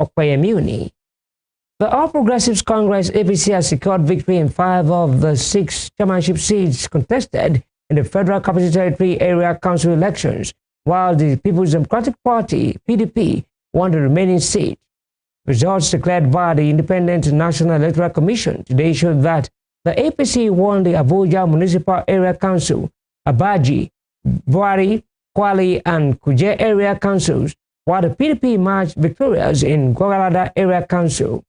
Okpeyemi. The All Progressives Congress APC has secured victory in 5 of the 6 chairmanship seats contested in the Federal Capital Territory Area Council elections, while the People's Democratic Party (PDP) won the remaining seat. Results declared by the Independent National Electoral Commission today showed that the APC won the Abuja Municipal Area Council, Abaji, Buari, Kwali, and Kuje Area Councils, while the PDP emerged victorious in Gwagwalada Area Council.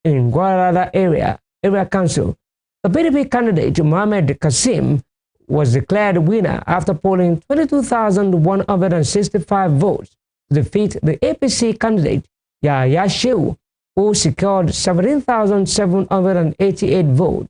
In Gwagwalada Area Council, the PDP candidate Mohammed Kasim was declared winner after polling 22,165 votes to defeat the APC candidate Yahya Shehu, who secured 17,788 votes.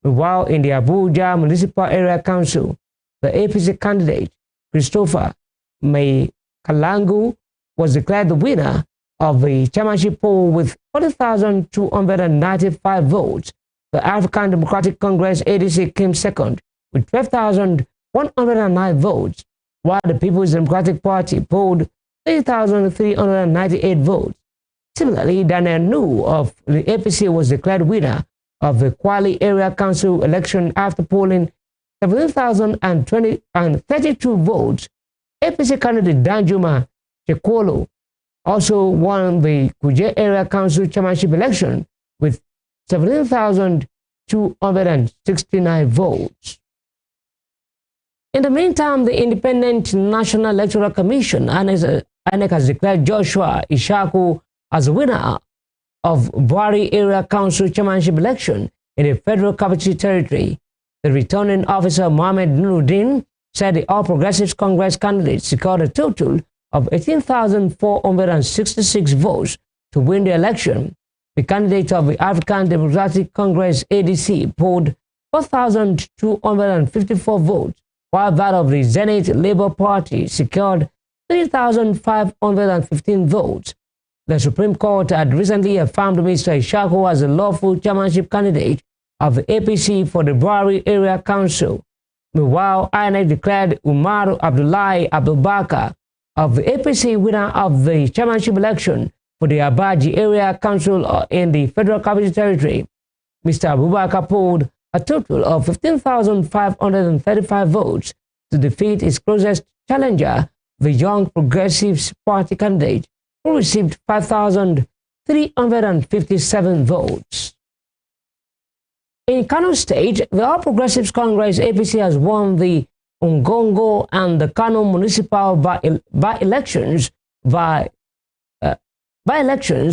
While in the Abuja Municipal Area Council, the APC candidate Christopher May Kalangu was declared the winner of the chairmanship poll with 40,295 votes. The African Democratic Congress ADC came second with 12,109 votes, while the People's Democratic Party polled 3,398 votes. Similarly, Daniel Nu of the APC was declared winner of the Kwali Area Council election after polling 17,032 votes. APC candidate Danjuma Chekwolo also won the Kuje Area Council chairmanship election with 17,269 votes. In the meantime, the Independent National Electoral Commission (INEC) has declared Joshua Ishaku as the winner of Buari Area Council chairmanship election in the Federal Capital Territory. The returning officer Mohammed Nuruddin said the All Progressives Congress candidate secured a total of 18,466 votes to win the election. The candidate of the African Democratic Congress ADC polled 4,254 votes, while that of the Zenith Labour Party secured 3,515 votes. The Supreme Court had recently affirmed Mr. Ishaku as the lawful chairmanship candidate of the APC for the Buari Area Council. Meanwhile, INEC declared Umar Abdullahi Abdulbakar of the APC winner of the chairmanship election for the Abaji Area Council in the Federal Capital Territory. Mr. Abubakar polled a total of 15,535 votes to defeat his closest challenger, the Young Progressives Party candidate, who received 5,357 votes. In Kano State, the All Progressives Congress APC has won the Ngongo and the Kano municipal by-elections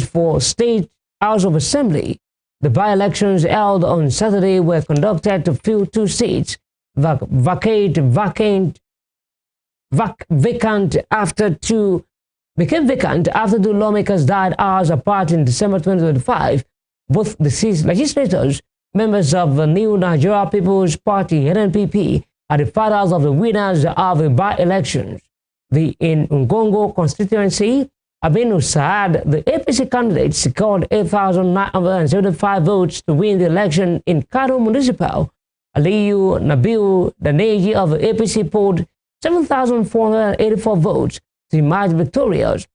for State House of Assembly. The by-elections held on Saturday were conducted to fill 2 seats vacant after 2 lawmakers died hours apart in December 2025. Both deceased legislators, members of the New Nigeria People's Party (NNPP), are the fathers of the winners of the by-elections. In Ngongo constituency, Aminu Saad, the APC candidate, secured 8,975 votes to win the election. In Kano Municipal, Aliyu Nabil Daneji of the APC polled 7,484 votes to emerge victorious.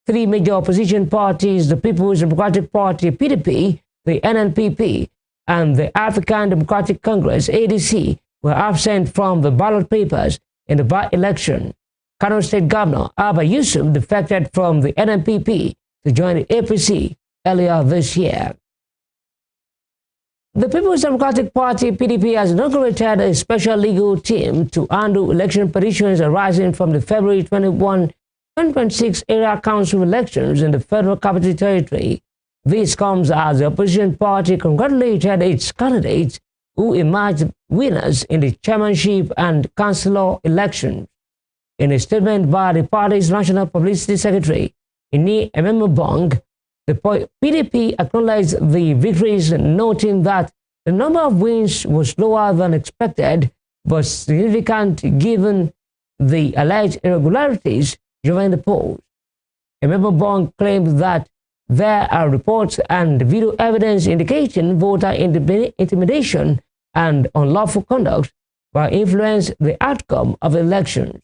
3 major opposition parties, the People's Democratic Party (PDP), the NNPP, and the African Democratic Congress (ADC), were absent from the ballot papers in the by-election. Kano State Governor Abba Yusuf defected from the NNPP to join the APC earlier this year. The People's Democratic Party (PDP) has inaugurated a special legal team to handle election petitions arising from the February 21, 2026 area council elections in the Federal Capital Territory. This comes as the opposition party congratulated its candidates who emerged winners in the chairmanship and councillor elections. In a statement by the party's National Publicity Secretary, Ini Ememobong, the PDP acknowledged the victories, noting that the number of wins was lower than expected, but significant given the alleged irregularities during the polls. Ememobong claimed that there are reports and video evidence indicating voter intimidation and unlawful conduct will influence the outcome of elections.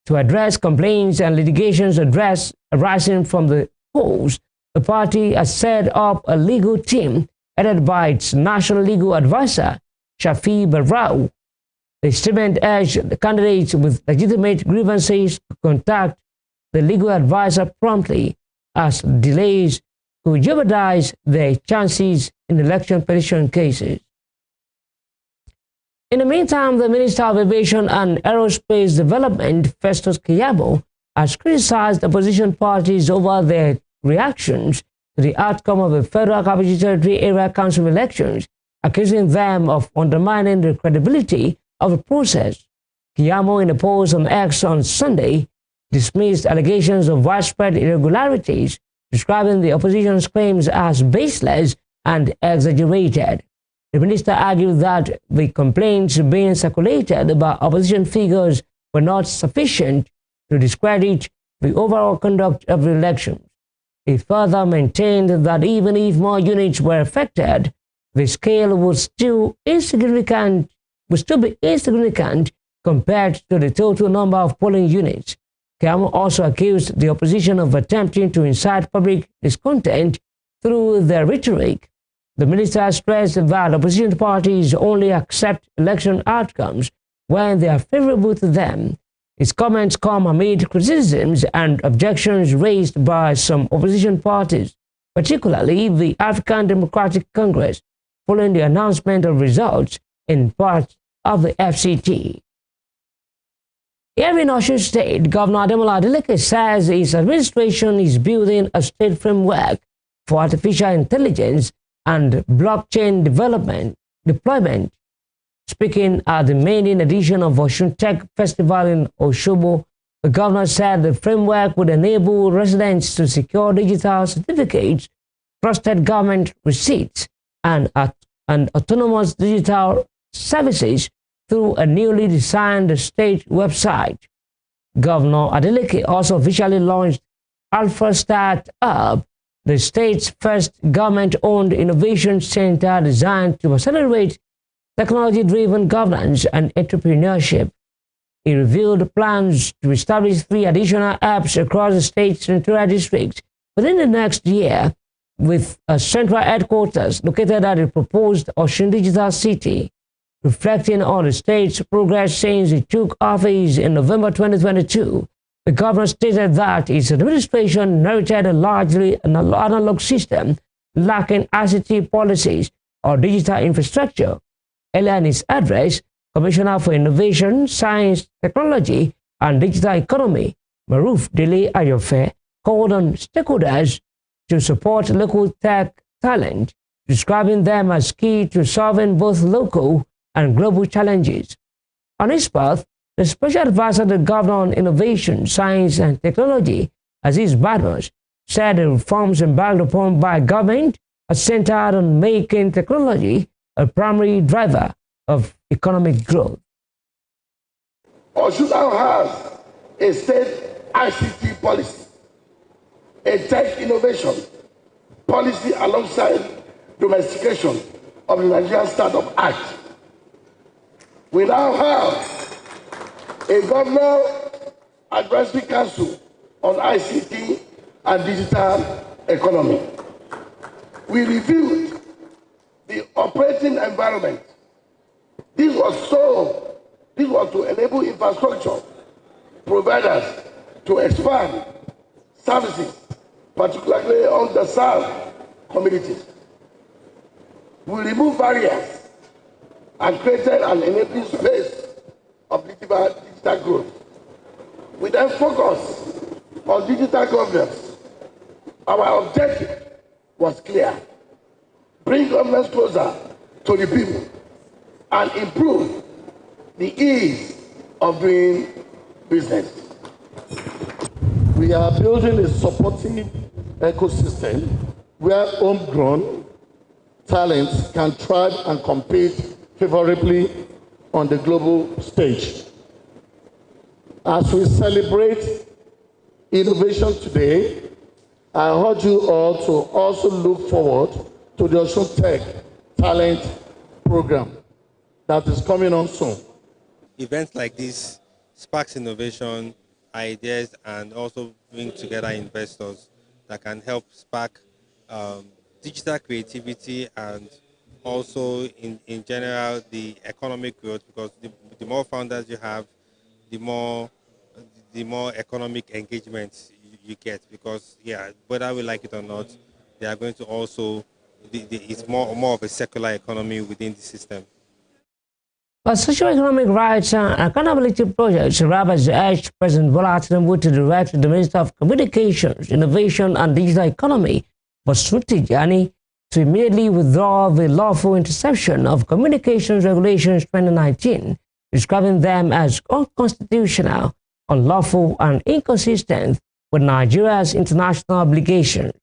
To address complaints and litigations arising from the polls, The party has set up a legal team headed by its national legal advisor, Shafi Barrao. The statement urged the candidates with legitimate grievances to contact the legal advisor promptly, as delays could jeopardize their chances in election petition cases. In the meantime, the Minister of Aviation and Aerospace Development, Festus Keyamo, has criticized opposition parties over their reactions to the outcome of the Federal Capital Territory Area Council elections, accusing them of undermining the credibility of the process. Keyamo, in a post on X on Sunday, dismissed allegations of widespread irregularities, describing the opposition's claims as baseless and exaggerated. The minister argued that the complaints being circulated by opposition figures were not sufficient to discredit the overall conduct of the elections. He further maintained that even if more units were affected, the scale would still be insignificant compared to the total number of polling units. Keyamo also accused the opposition of attempting to incite public discontent through their rhetoric. The minister stressed that opposition parties only accept election outcomes when they are favorable to them. His comments come amid criticisms and objections raised by some opposition parties, particularly the African Democratic Congress, following the announcement of results in part of the FCT. Here in Osun State, Governor Ademola Adeleke says his administration is building a state framework for artificial intelligence and blockchain deployment. Speaking at the maiden edition of Osun Tech Festival in Osogbo, the governor said the framework would enable residents to secure digital certificates, trusted government receipts, and autonomous digital services through a newly designed state website. Governor Adeleke also officially launched Alpha Start Hub, the state's first government-owned innovation center designed to accelerate technology-driven governance and entrepreneurship. He revealed plans to establish 3 additional hubs across the state's senatorial districts within the next year, with a central headquarters located at the proposed Osun Digital City. Reflecting on the state's progress since he took office in November 2022, the governor stated that his administration inherited a largely analog system lacking ICT policies or digital infrastructure. Earlier in his address, Commissioner for Innovation, Science, Technology, and Digital Economy, Maruf Dele Ayofe, called on stakeholders to support local tech talent, describing them as key to solving both local and global challenges. On his part, the Special Advisor to the Governor on Innovation, Science and Technology, Aziz Badmus, said the reforms embarked upon by government are centered on making technology a primary driver of economic growth. Osun now has a state ICT policy, a tech innovation policy alongside domestication of the Nigerian Startup Act. We now have a Governor Advisory Council on ICT and digital economy. We reviewed the operating environment. This was to enable infrastructure providers to expand services, particularly underserved communities. We removed barriers and created an enabling space of digital growth. We then focus on digital governance. Our objective was clear: bring governments closer to the people and improve the ease of doing business. We are building a supportive ecosystem where homegrown talents can thrive and compete favorably on the global stage. As we celebrate innovation today, I urge you all to also look forward to the Osun Tech Talent Program that is coming on soon. Events like this sparks innovation, ideas, and also bring together investors that can help spark digital creativity, and also in general the economic growth, because the more founders you have, the more the more economic engagement you get, because yeah, whether we like it or not, they are going to also it's more of a circular economy within the system. But socio-economic rights and accountability projects, Roberts urged President Bola Tinubu to direct the Minister of Communications, Innovation and Digital Economy, Basuti Jani, to immediately withdraw the lawful interception of Communications Regulations 2019, describing them as unconstitutional, unlawful, and inconsistent with Nigeria's international obligations.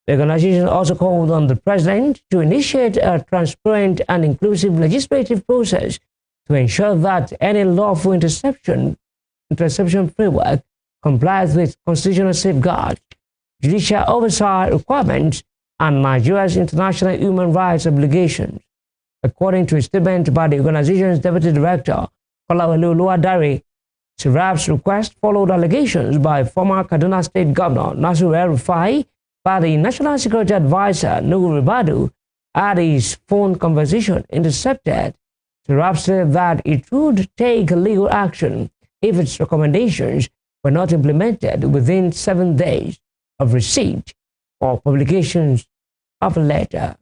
The organization also called on the president to initiate a transparent and inclusive legislative process to ensure that any lawful interception framework complies with constitutional safeguards, judicial oversight requirements, and Nigeria's international human rights obligations. According to a statement by the organization's deputy director, Kolawole Oluwadare, Sirab's request followed allegations by former Kaduna State Governor Nasiru El-Rufai by the National Security Advisor Nuhu Ribadu had his phone conversation intercepted. Sirab said that it would take legal action if its recommendations were not implemented within 7 days of receipt or publications of a letter.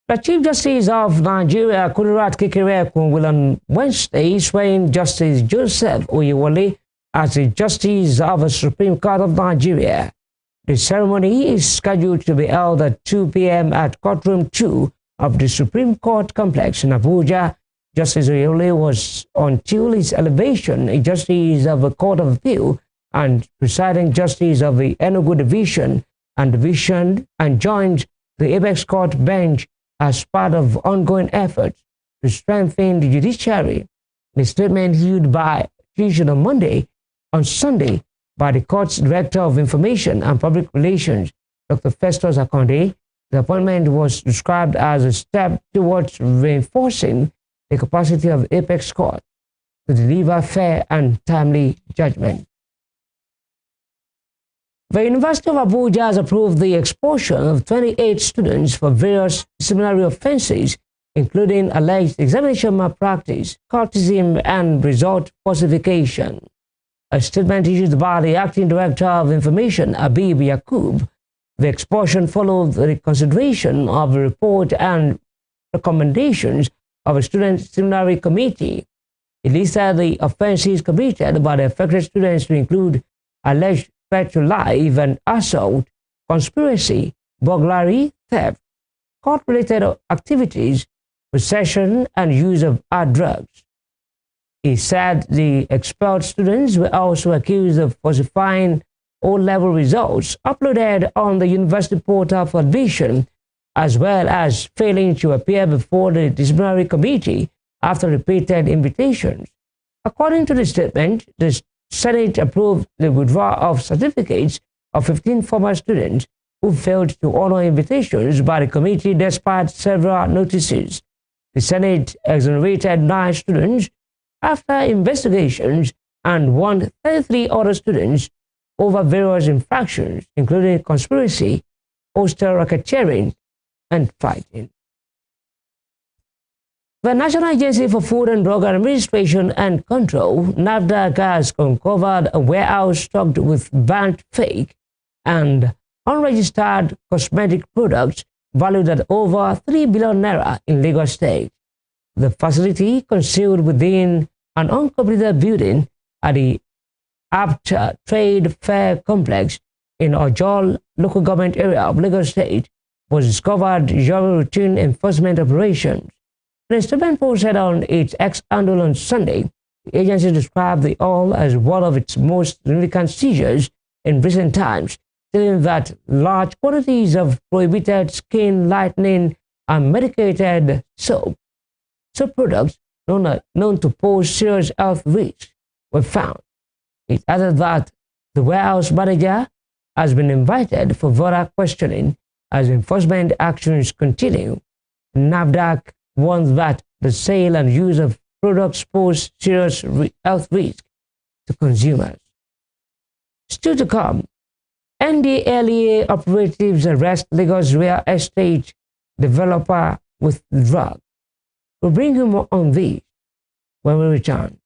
The Chief Justice of Nigeria, Kudirat Kekereekun, will on Wednesday swear Justice Joseph Oyewole as the Justice of the Supreme Court of Nigeria. The ceremony is scheduled to be held at 2 p.m. at Courtroom 2 of the Supreme Court complex in Abuja. Justice Oyewole was, until his elevation, a Justice of the Court of Appeal and presiding Justice of the Enugu Division and joined the Apex Court bench as part of ongoing efforts to strengthen the judiciary. The statement issued on Sunday by the court's Director of Information and Public Relations, Dr. Festus Akonde. The appointment was described as a step towards reinforcing the capacity of the Apex Court to deliver fair and timely judgment. The University of Abuja has approved the expulsion of 28 students for various disciplinary offenses, including alleged examination malpractice, cultism, and result falsification. A statement issued by the Acting Director of Information, Habib Yakub, the expulsion followed the consideration of the report and recommendations of a student disciplinary committee. It listed the offenses committed by the affected students to include alleged threat to life and assault, conspiracy, burglary, theft, court-related activities, possession and use of hard drugs. He said the expelled students were also accused of falsifying O-level results uploaded on the university portal for admission, as well as failing to appear before the disciplinary committee after repeated invitations. According to the statement, the Senate approved the withdrawal of certificates of 15 former students who failed to honor invitations by the committee despite several notices. The Senate exonerated 9 students after investigations and warned 33 other students over various infractions, including conspiracy, postal racketeering, and fighting. The National Agency for Food and Drug Administration and Control, NAFDAC, has uncovered a warehouse stocked with banned, fake, and unregistered cosmetic products valued at over 3 billion naira in Lagos State. The facility, concealed within an uncompleted building at the Apt Trade Fair Complex in Ojol local government area of Lagos State, was discovered during routine enforcement operations. In a statement posted on its X handle on Sunday, the agency described the all as one of its most significant seizures in recent times, stating that large quantities of prohibited skin lightening and medicated soap products known to pose serious health risks were found. It added that the warehouse manager has been invited for further questioning as enforcement actions continue. NAFDAC warns that the sale and use of products pose serious health risk to consumers. Still to come, NDLEA operatives arrest Lagos real estate developer with drug. We'll bring you more on this when we return.